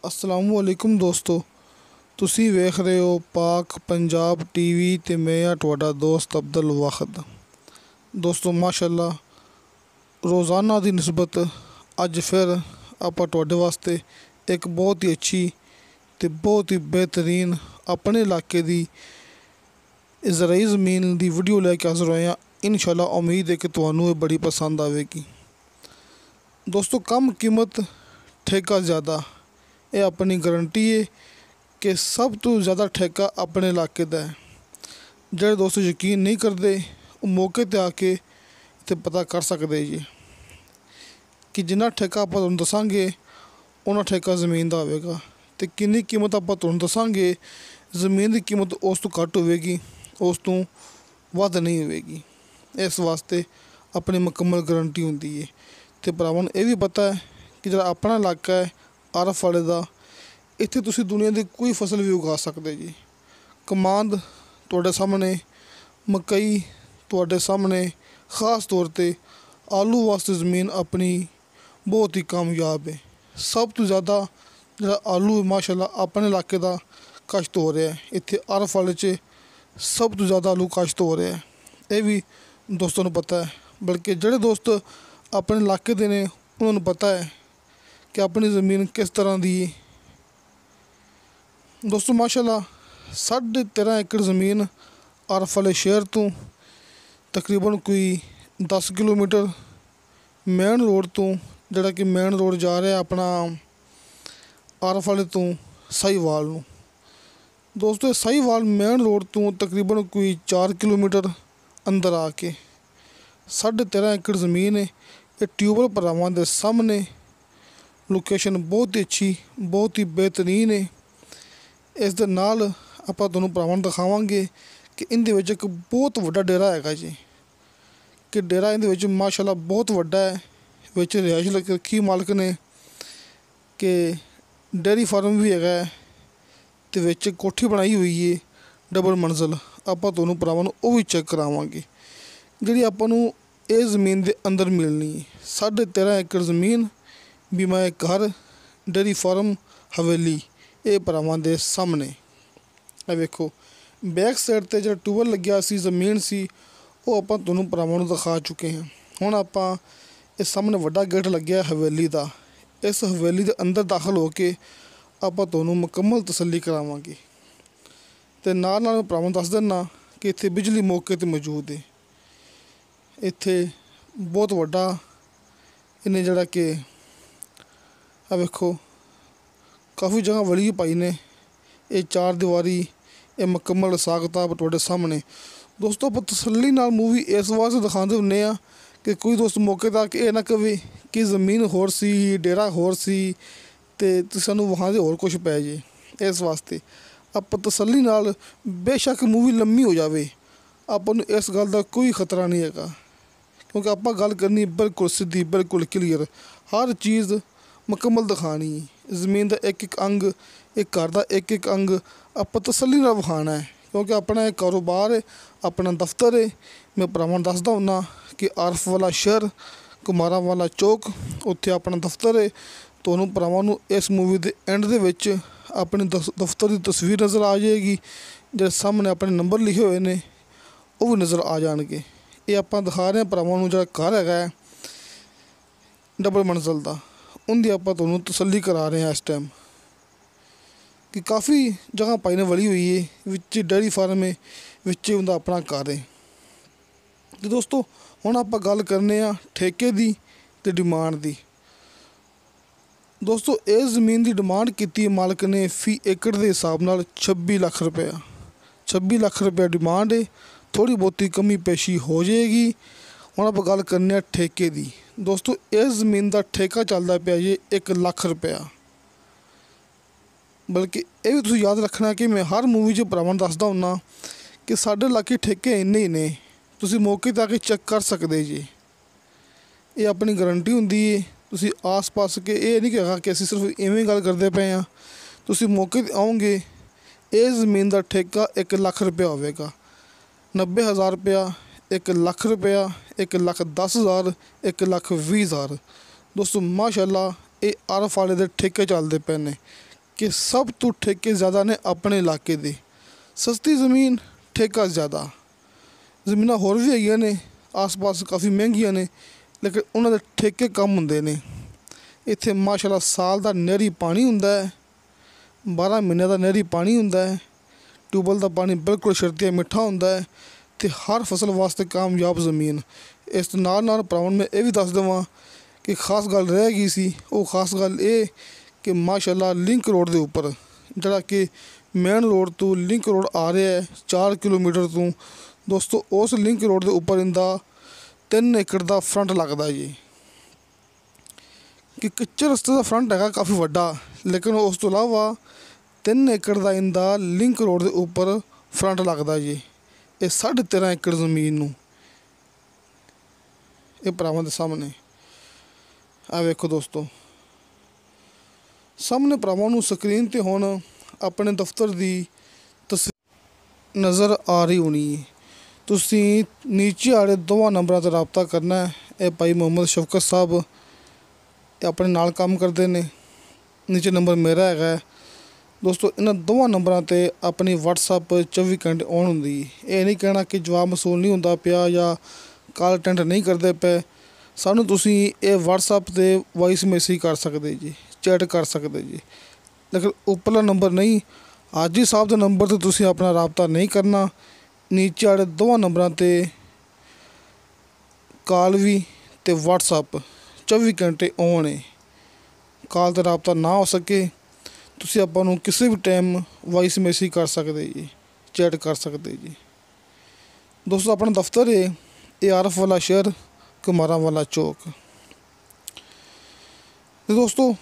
अस्सलामुअलैकुम दोस्तों, ਤੁਸੀਂ ਵੇਖ ਰਹੇ ਹੋ ਪਾਕ ਪੰਜਾਬ ਟੀਵੀ ਤੇ ਮੈਂ ਆ ਤੁਹਾਡਾ ਦੋਸਤ ਅਬਦੁਲ ਵਾਹਿਦ। ਦੋਸਤੋ ਮਾਸ਼ਾਅੱਲਾ ਰੋਜ਼ਾਨਾ ਦੀ ਨਿਸਬਤ ਅੱਜ ਫਿਰ ਆਪਾਂ ਤੁਹਾਡੇ ਵਾਸਤੇ ਇੱਕ ਬਹੁਤ ਹੀ ਅੱਛੀ ਤੇ ਬਹੁਤ ਹੀ ਬਿਹਤਰੀਨ ਆਪਣੇ ਇਲਾਕੇ ਦੀ ਜ਼ਰਾਈ ਜ਼ਮੀਨ ਦੀ ਵੀਡੀਓ ਲੈ ਕੇ ਹਾਜ਼ਰ ਹੋਏ ਹਾਂ। ਇਨਸ਼ਾਅੱਲਾ ਉਮੀਦ ਹੈ ਕਿ ਤੁਹਾਨੂੰ ਇਹ ਬੜੀ ਪਸੰਦ ਆਵੇਗੀ। ਦੋਸਤੋ ਕਮ ਕੀਮਤ ਠੇਕਾ ਜ਼ਿਆਦਾ, ਇਹ ਆਪਣੀ ਗਰੰਟੀ ਹੈ ਕਿ ਸਭ ਤੋਂ ਜ਼ਿਆਦਾ ਠੇਕਾ ਆਪਣੇ ਇਲਾਕੇ ਦਾ ਹੈ। ਜਿਹੜੇ ਦੋਸਤ ਯਕੀਨ ਨਹੀਂ ਕਰਦੇ ਉਹ ਮੌਕੇ 'ਤੇ ਆ ਕੇ ਇੱਥੇ ਪਤਾ ਕਰ ਸਕਦੇ ਜੀ ਕਿ ਜਿੰਨਾ ਠੇਕਾ ਆਪਾਂ ਤੁਹਾਨੂੰ ਦੱਸਾਂਗੇ ਉਹਨਾਂ ਠੇਕਾ ਜ਼ਮੀਨ ਦਾ ਹੋਵੇਗਾ ਅਤੇ ਕਿੰਨੀ ਕੀਮਤ ਆਪਾਂ ਤੁਹਾਨੂੰ ਦੱਸਾਂਗੇ ਜ਼ਮੀਨ ਦੀ ਕੀਮਤ ਉਸ ਤੋਂ ਘੱਟ ਹੋਵੇਗੀ, ਉਸ ਤੋਂ ਵੱਧ ਨਹੀਂ ਹੋਵੇਗੀ। ਇਸ ਵਾਸਤੇ ਆਪਣੀ ਮੁਕੰਮਲ ਗਰੰਟੀ ਹੁੰਦੀ ਹੈ ਅਤੇ ਭਰਾਵਾਂ ਨੂੰ ਇਹ ਵੀ ਪਤਾ ਹੈ ਕਿ ਜਿਹੜਾ ਆਪਣਾ ਇਲਾਕਾ ਹੈ ਆਰਫ ਵਾਲੇ ਦਾ, ਇੱਥੇ ਤੁਸੀਂ ਦੁਨੀਆ ਦੀ ਕੋਈ ਫਸਲ ਵੀ ਉਗਾ ਸਕਦੇ ਜੀ। ਕਮਾਂਦ ਤੁਹਾਡੇ ਸਾਹਮਣੇ, ਮਕਈ ਤੁਹਾਡੇ ਸਾਹਮਣੇ, ਖ਼ਾਸ ਤੌਰ 'ਤੇ ਆਲੂ ਵਾਸਤੇ ਜ਼ਮੀਨ ਆਪਣੀ ਬਹੁਤ ਹੀ ਕਾਮਯਾਬ ਹੈ। ਸਭ ਤੋਂ ਜ਼ਿਆਦਾ ਜਿਹੜਾ ਆਲੂ ਮਾਸ਼ਾਅੱਲਾ ਆਪਣੇ ਇਲਾਕੇ ਦਾ ਕਾਸ਼ਤ ਹੋ ਰਿਹਾ ਹੈ। ਇੱਥੇ ਆਰਫ ਵਾਲੇ 'ਚ ਸਭ ਤੋਂ ਜ਼ਿਆਦਾ ਆਲੂ ਕਾਸ਼ਤ ਹੋ ਰਿਹਾ ਹੈ, ਇਹ ਵੀ ਦੋਸਤਾਂ ਨੂੰ ਪਤਾ ਹੈ। ਬਲਕਿ ਜਿਹੜੇ ਦੋਸਤ ਆਪਣੇ ਇਲਾਕੇ ਦੇ ਨੇ ਉਹਨਾਂ ਨੂੰ ਪਤਾ ਹੈ ਕਿ ਆਪਣੀ ਜ਼ਮੀਨ ਕਿਸ ਤਰ੍ਹਾਂ ਦੀ ਹੈ। ਦੋਸਤੋ ਮਾਸ਼ਾਅੱਲਾ 13.5 ਏਕੜ ਜ਼ਮੀਨ ਆਰਫ ਵਾਲੇ ਸ਼ਹਿਰ ਤੋਂ ਤਕਰੀਬਨ ਕੋਈ 10 ਕਿਲੋਮੀਟਰ ਮੇਨ ਰੋਡ ਤੋਂ, ਜਿਹੜਾ ਕਿ ਮੇਨ ਰੋਡ ਜਾ ਰਿਹਾ ਆਪਣਾ ਆਰਫ ਵਾਲੇ ਤੋਂ ਸਾਹੀਵਾਲ ਨੂੰ। ਦੋਸਤੋ ਸਾਹੀਵਾਲ ਮੇਨ ਰੋਡ ਤੋਂ ਤਕਰੀਬਨ ਕੋਈ 4 ਕਿਲੋਮੀਟਰ ਅੰਦਰ ਆ ਕੇ 13.5 ਏਕੜ ਜ਼ਮੀਨ ਹੈ। ਇਹ ਟਿਊਬਵੈੱਲ ਭਰਾਵਾਂ ਦੇ ਸਾਹਮਣੇ, ਲੋਕੇਸ਼ਨ ਬਹੁਤ ਹੀ ਅੱਛੀ, ਬਹੁਤ ਹੀ ਬਿਹਤਰੀਨ ਹੈ। ਇਸ ਦੇ ਨਾਲ ਆਪਾਂ ਤੁਹਾਨੂੰ ਭਰਾਵਾਂ ਨੂੰ ਦਿਖਾਵਾਂਗੇ ਕਿ ਇਹਦੇ ਵਿੱਚ ਇੱਕ ਬਹੁਤ ਵੱਡਾ ਡੇਰਾ ਹੈਗਾ ਜੀ, ਕਿ ਡੇਰਾ ਇਹਦੇ ਵਿੱਚ ਮਾਸ਼ਾਅੱਲਾ ਬਹੁਤ ਵੱਡਾ ਹੈ। ਵਿੱਚ ਰਿਹਾਇਸ਼ ਰੱਖੀ ਮਾਲਕ ਨੇ, ਕਿ ਡੇਅਰੀ ਫਾਰਮ ਵੀ ਹੈਗਾ ਅਤੇ ਵਿੱਚ ਕੋਠੀ ਬਣਾਈ ਹੋਈ ਹੈ ਡਬਲ ਮੰਜ਼ਿਲ। ਆਪਾਂ ਤੁਹਾਨੂੰ ਭਰਾਵਾਂ ਨੂੰ ਉਹ ਵੀ ਚੈੱਕ ਕਰਾਵਾਂਗੇ ਜਿਹੜੀ ਆਪਾਂ ਨੂੰ ਇਹ ਜ਼ਮੀਨ ਦੇ ਅੰਦਰ ਮਿਲਣੀ ਹੈ। 13.5 ਏਕੜ ਜ਼ਮੀਨ, ਬੀਮਾ ਘਰ, ਡੇਅਰੀ ਫਾਰਮ, ਹਵੇਲੀ, ਇਹ ਭਰਾਵਾਂ ਦੇ ਸਾਹਮਣੇ। ਇਹ ਵੇਖੋ ਬੈਕ ਸਾਈਡ 'ਤੇ ਜਿਹੜਾ ਟਿਊਬਵੈੱਲ ਲੱਗਿਆ ਸੀ, ਜ਼ਮੀਨ ਸੀ, ਉਹ ਆਪਾਂ ਤੁਹਾਨੂੰ ਭਰਾਵਾਂ ਨੂੰ ਦਿਖਾ ਚੁੱਕੇ ਹਾਂ। ਹੁਣ ਆਪਾਂ ਇਹ ਸਾਹਮਣੇ ਵੱਡਾ ਗੇਟ ਲੱਗਿਆ ਹਵੇਲੀ ਦਾ, ਇਸ ਹਵੇਲੀ ਦੇ ਅੰਦਰ ਦਾਖਲ ਹੋ ਕੇ ਆਪਾਂ ਤੁਹਾਨੂੰ ਮੁਕੰਮਲ ਤਸੱਲੀ ਕਰਾਵਾਂਗੇ ਅਤੇ ਨਾਲ ਨਾਲ ਭਰਾਵਾਂ ਨੂੰ ਦੱਸ ਦਿੰਦਾ ਕਿ ਇੱਥੇ ਬਿਜਲੀ ਮੌਕੇ 'ਤੇ ਮੌਜੂਦ ਹੈ। ਇੱਥੇ ਬਹੁਤ ਵੱਡਾ ਇਹਨੇ ਜਿਹੜਾ ਕਿ ਆ ਵੇਖੋ ਕਾਫੀ ਜਗ੍ਹਾ ਵਲੀ ਪਾਈ ਨੇ। ਇਹ 4 ਦੀਵਾਰੀ, ਇਹ ਮੁਕੰਮਲ ਹਿਸਾਬ ਕਿਤਾਬ ਤੁਹਾਡੇ ਸਾਹਮਣੇ। ਦੋਸਤੋ ਆਪਾਂ ਤਸੱਲੀ ਨਾਲ ਮੂਵੀ ਇਸ ਵਾਸਤੇ ਦਿਖਾਉਂਦੇ ਹੁੰਦੇ ਹਾਂ ਕਿ ਕੋਈ ਦੋਸਤ ਮੌਕੇ 'ਤੇ ਆ ਕੇ ਇਹ ਨਾ ਕਵੇ ਕਿ ਜ਼ਮੀਨ ਹੋਰ ਸੀ, ਡੇਰਾ ਹੋਰ ਸੀ ਅਤੇ ਤੁਸੀਂ ਸਾਨੂੰ ਵਿਖਾਉਂਦੇ ਹੋਰ ਕੁਛ ਪੈ ਜੇ। ਇਸ ਵਾਸਤੇ ਆਪਾਂ ਤਸੱਲੀ ਨਾਲ, ਬੇਸ਼ੱਕ ਮੂਵੀ ਲੰਮੀ ਹੋ ਜਾਵੇ, ਆਪਾਂ ਨੂੰ ਇਸ ਗੱਲ ਦਾ ਕੋਈ ਖਤਰਾ ਨਹੀਂ ਹੈਗਾ, ਕਿਉਂਕਿ ਆਪਾਂ ਗੱਲ ਕਰਨੀ ਬਿਲਕੁਲ ਸਿੱਧੀ, ਬਿਲਕੁਲ ਕਲੀਅਰ, ਹਰ ਚੀਜ਼ ਮੁਕੰਮਲ ਦਿਖਾਉਣੀ ਹੈ। ਜ਼ਮੀਨ ਦਾ ਇੱਕ ਇੱਕ ਅੰਗ, ਇਹ ਘਰ ਦਾ ਇੱਕ ਇੱਕ ਅੰਗ ਆਪਾਂ ਤਸੱਲੀ ਨਾਲ ਵਿਖਾਉਣਾ ਹੈ, ਕਿਉਂਕਿ ਆਪਣਾ ਇਹ ਕਾਰੋਬਾਰ ਹੈ, ਆਪਣਾ ਦਫ਼ਤਰ ਹੈ। ਮੈਂ ਭਰਾਵਾਂ ਨੂੰ ਦੱਸਦਾ ਹੁੰਦਾ ਕਿ ਆਰਫ ਵਾਲਾ ਸ਼ਹਿਰ, ਕੁਮਾਰਾਂ ਵਾਲਾ ਚੌਕ, ਉੱਥੇ ਆਪਣਾ ਦਫ਼ਤਰ ਹੈ। ਤੁਹਾਨੂੰ ਭਰਾਵਾਂ ਨੂੰ ਇਸ ਮੂਵੀ ਦੇ ਐਂਡ ਦੇ ਵਿੱਚ ਆਪਣੇ ਦਫ਼ਤਰ ਦੀ ਤਸਵੀਰ ਨਜ਼ਰ ਆ ਜਾਏਗੀ, ਜਿਹੜੇ ਸਾਹਮਣੇ ਆਪਣੇ ਨੰਬਰ ਲਿਖੇ ਹੋਏ ਨੇ ਉਹ ਵੀ ਨਜ਼ਰ ਆ ਜਾਣਗੇ। ਇਹ ਆਪਾਂ ਦਿਖਾ ਰਹੇ ਹਾਂ ਭਰਾਵਾਂ ਨੂੰ ਜਿਹੜਾ ਘਰ ਹੈਗਾ ਹੈ ਡਬਲ ਮੰਜ਼ਿਲ ਦਾ, ਉਹਦੀ ਆਪਾਂ ਤੁਹਾਨੂੰ ਤਸੱਲੀ ਕਰਾ ਰਹੇ ਹਾਂ ਇਸ ਟਾਈਮ, ਕਿ ਕਾਫੀ ਜਗ੍ਹਾ ਪਾਈ ਨੇ ਵਲੀ ਹੋਈ ਹੈ, ਵਿੱਚ ਡੇਅਰੀ ਫਾਰਮ ਹੈ, ਵਿੱਚ ਉਹਦਾ ਆਪਣਾ ਘਰ ਹੈ। ਅਤੇ ਦੋਸਤੋ ਹੁਣ ਆਪਾਂ ਗੱਲ ਕਰਨੇ ਆ ਠੇਕੇ ਦੀ ਅਤੇ ਡਿਮਾਂਡ ਦੀ। ਦੋਸਤੋ ਇਸ ਜ਼ਮੀਨ ਦੀ ਡਿਮਾਂਡ ਕੀਤੀ ਮਾਲਕ ਨੇ ਫੀ ਏਕੜ ਦੇ ਹਿਸਾਬ ਨਾਲ 26 ਲੱਖ ਰੁਪਇਆ। 26 ਲੱਖ ਰੁਪਇਆ ਡਿਮਾਂਡ ਹੈ, ਥੋੜ੍ਹੀ ਬਹੁਤੀ ਕਮੀ ਪੇਸ਼ੀ ਹੋ ਜਾਏਗੀ। ਹੁਣ ਆਪਾਂ ਗੱਲ ਕਰਨੇ ਆ ਠੇਕੇ ਦੀ। ਦੋਸਤੋ ਇਸ ਜ਼ਮੀਨ ਦਾ ਠੇਕਾ ਚੱਲਦਾ ਪਿਆ ਜੀ 1 ਲੱਖ ਰੁਪਇਆ। ਬਲਕਿ ਇਹ ਵੀ ਤੁਸੀਂ ਯਾਦ ਰੱਖਣਾ ਕਿ ਮੈਂ ਹਰ ਮੂਵੀ 'ਚ ਭਰਾਵਾਂ ਨੂੰ ਦੱਸਦਾ ਹੁੰਦਾ ਕਿ ਸਾਡੇ ਇਲਾਕੇ ਠੇਕੇ ਇੰਨੇ ਹੀ ਨੇ, ਤੁਸੀਂ ਮੌਕੇ 'ਤੇ ਆ ਕੇ ਚੈੱਕ ਕਰ ਸਕਦੇ ਜੀ। ਇਹ ਆਪਣੀ ਗਰੰਟੀ ਹੁੰਦੀ ਹੈ। ਤੁਸੀਂ ਆਸ-ਪਾਸ ਕੇ ਇਹ ਨਹੀਂ ਹੈਗਾ ਕਿ ਅਸੀਂ ਸਿਰਫ ਇਵੇਂ ਗੱਲ ਕਰਦੇ ਪਏ ਹਾਂ, ਤੁਸੀਂ ਮੌਕੇ 'ਤੇ ਆਓਗੇ। ਇਹ ਜ਼ਮੀਨ ਦਾ ਠੇਕਾ 1 ਲੱਖ ਰੁਪਇਆ ਹੋਵੇਗਾ। 90,000 ਰੁਪਇਆ, 1 ਲੱਖ ਰੁਪਇਆ, 1,10,000, 1,20,000। ਦੋਸਤੋ ਮਾਸ਼ਾਅੱਲਾ ਇਹ ਆਰਫ ਵਾਲੇ ਦੇ ਠੇਕੇ ਚੱਲਦੇ ਪਏ ਨੇ, कि सब तो ठेके ज़्यादा ने अपने इलाके दे, सस्ती ज़मीन ठेका ज़्यादा। ਜ਼ਮੀਨਾਂ ਹੋਰ ਵੀ ਹੈਗੀਆਂ ਨੇ ਆਸ-ਪਾਸ ਕਾਫੀ ਮਹਿੰਗੀਆਂ ਨੇ, ਲੇਕਿਨ ਉਹਨਾਂ ਦੇ ਠੇਕੇ ਕਮ ਹੁੰਦੇ ਨੇ। ਇੱਥੇ ਮਾਸ਼ਾਅੱਲਾ ਸਾਲ ਦਾ ਨਹਿਰੀ ਪਾਣੀ ਹੁੰਦਾ ਹੈ, 12 ਮਹੀਨਿਆਂ ਦਾ ਨਹਿਰੀ ਪਾਣੀ ਹੁੰਦਾ ਹੈ। ਟਿਊਬਵੈੱਲ ਦਾ ਪਾਣੀ ਬਿਲਕੁਲ ਸ਼ਰਤੀਆ ਮਿੱਠਾ ਹੁੰਦਾ ਹੈ ਅਤੇ ਹਰ ਫਸਲ ਵਾਸਤੇ ਕਾਮਯਾਬ ਜ਼ਮੀਨ। ਇਸ ਦੇ ਨਾਲ ਭਰਾਵਾਂ ਨੂੰ ਮੈਂ ਇਹ ਵੀ ਦੱਸ ਦੇਵਾਂ ਕਿ ਖਾਸ ਗੱਲ ਰਹਿ ਗਈ ਸੀ, ਉਹ ਖਾਸ ਗੱਲ ਇਹ ਕਿ ਮਾਸ਼ਾਅੱਲਾ ਲਿੰਕ ਰੋਡ ਦੇ ਉੱਪਰ, ਜਿਹੜਾ ਕਿ ਮੇਨ ਰੋਡ ਤੋਂ ਲਿੰਕ ਰੋਡ ਆ ਰਿਹਾ ਹੈ 4 ਕਿਲੋਮੀਟਰ ਤੋਂ, ਦੋਸਤੋ ਉਸ ਲਿੰਕ ਰੋਡ ਦੇ ਉੱਪਰ ਇਹਦਾ 3 ਏਕੜ ਦਾ ਫਰੰਟ ਲੱਗਦਾ ਜੀ। ਕਿ ਕੱਚੇ ਰਸਤੇ ਦਾ ਫਰੰਟ ਹੈਗਾ ਕਾਫੀ ਵੱਡਾ, ਲੇਕਿਨ ਉਸ ਤੋਂ ਇਲਾਵਾ 3 ਏਕੜ ਦਾ ਇਹਦਾ ਲਿੰਕ ਰੋਡ ਦੇ ਉੱਪਰ ਫਰੰਟ ਲੱਗਦਾ ਜੀ। ਇਹ 13.5 ਏਕੜ ਜ਼ਮੀਨ ਨੂੰ ਇਹ ਭਰਾਵਾਂ ਦੇ ਸਾਹਮਣੇ ਆ ਵੇਖੋ ਦੋਸਤੋ, ਸਾਹਮਣੇ ਭਰਾਵਾਂ ਨੂੰ ਸਕਰੀਨ 'ਤੇ ਹੁਣ ਆਪਣੇ ਦਫ਼ਤਰ ਦੀ ਤਸਵੀਰ ਨਜ਼ਰ ਆ ਰਹੀ ਹੋਣੀ ਹੈ। ਤੁਸੀਂ ਨੀਚੇ ਵਾਲੇ ਦੋਵਾਂ ਨੰਬਰਾਂ 'ਤੇ ਰਾਬਤਾ ਕਰਨਾ ਹੈ। ਇਹ ਭਾਈ ਮੁਹੰਮਦ ਸ਼ਫਕਤ ਸਾਹਿਬ ਇਹ ਆਪਣੇ ਨਾਲ ਕੰਮ ਕਰਦੇ ਨੇ, ਨੀਚੇ ਨੰਬਰ ਮੇਰਾ ਹੈਗਾ ਦੋਸਤੋ। ਇਹਨਾਂ ਦੋਵਾਂ ਨੰਬਰਾਂ 'ਤੇ ਆਪਣੀ WhatsApp 24 ਘੰਟੇ ਔਨ ਹੁੰਦੀ। ਇਹ ਨਹੀਂ ਕਹਿਣਾ ਕਿ ਜਵਾਬ ਮਸੂਲ ਨਹੀਂ ਹੁੰਦਾ ਪਿਆ ਜਾਂ ਕਾਲ ਅਟੈਂਡ ਨਹੀਂ ਕਰਦੇ ਪਏ। ਸਾਨੂੰ ਤੁਸੀਂ ਇਹ WhatsApp 'ਤੇ ਵੌਇਸ ਮੈਸੇਜ ਕਰ ਸਕਦੇ ਜੀ, ਚੈਟ ਕਰ ਸਕਦੇ ਜੀ, ਲੇਕਿਨ ਉੱਪਰਲਾ ਨੰਬਰ ਨਹੀਂ। ਹਾਜੀ ਸਾਹਿਬ ਦੇ ਨੰਬਰ 'ਤੇ ਤੁਸੀਂ ਆਪਣਾ ਰਾਬਤਾ ਨਹੀਂ ਕਰਨਾ। ਨੀਚੇ ਵਾਲੇ ਦੋਵਾਂ ਨੰਬਰਾਂ 'ਤੇ ਕਾਲ ਵੀ ਅਤੇ WhatsApp 24 ਘੰਟੇ ਔਨ ਹੈ। ਕਾਲ 'ਤੇ ਰਾਬਤਾ ਨਾ ਹੋ ਸਕੇ ਤੁਸੀਂ ਆਪਾਂ ਨੂੰ ਕਿਸੇ ਵੀ ਟਾਈਮ ਵੌਇਸ ਮੈਸੇਜ ਕਰ ਸਕਦੇ ਜੀ, ਚੈਟ ਕਰ ਸਕਦੇ ਜੀ। ਦੋਸਤੋ ਆਪਣਾ ਦਫ਼ਤਰ ਹੈ ਇਹ ਆਰਫ ਵਾਲਾ ਸ਼ਹਿਰ, ਕੁਮਾਰਾਂ ਵਾਲਾ ਚੌਕ। ਅਤੇ ਦੋਸਤੋ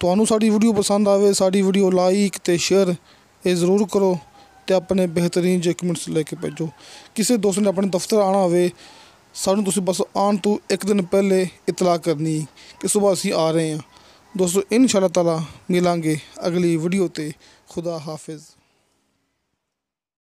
ਤੁਹਾਨੂੰ ਸਾਡੀ ਵੀਡੀਓ ਪਸੰਦ ਆਵੇ, ਸਾਡੀ ਵੀਡੀਓ ਲਾਈਕ ਅਤੇ ਸ਼ੇਅਰ ਇਹ ਜ਼ਰੂਰ ਕਰੋ ਅਤੇ ਆਪਣੇ ਬਿਹਤਰੀਨ ਜਿਹੇ ਕਮੈਂਟਸ ਲੈ ਕੇ ਭੇਜੋ। ਕਿਸੇ ਦੋਸਤ ਨੇ ਆਪਣੇ ਦਫ਼ਤਰ ਆਉਣਾ ਹੋਵੇ, ਸਾਨੂੰ ਤੁਸੀਂ ਬਸ ਆਉਣ ਤੋਂ ਇੱਕ ਦਿਨ ਪਹਿਲੇ ਇਤਲਾਹ ਕਰਨੀ ਕਿ ਸੁਬਾਹ ਅਸੀਂ ਆ ਰਹੇ ਹਾਂ। ਦੋਸਤੋ ਇਨਸ਼ਾ ਅੱਲਾਹ ਤਾਲਾ ਮਿਲਾਂਗੇ ਅਗਲੀ ਵੀਡੀਓ 'ਤੇ। ਖੁਦਾ ਹਾਫਿਜ਼।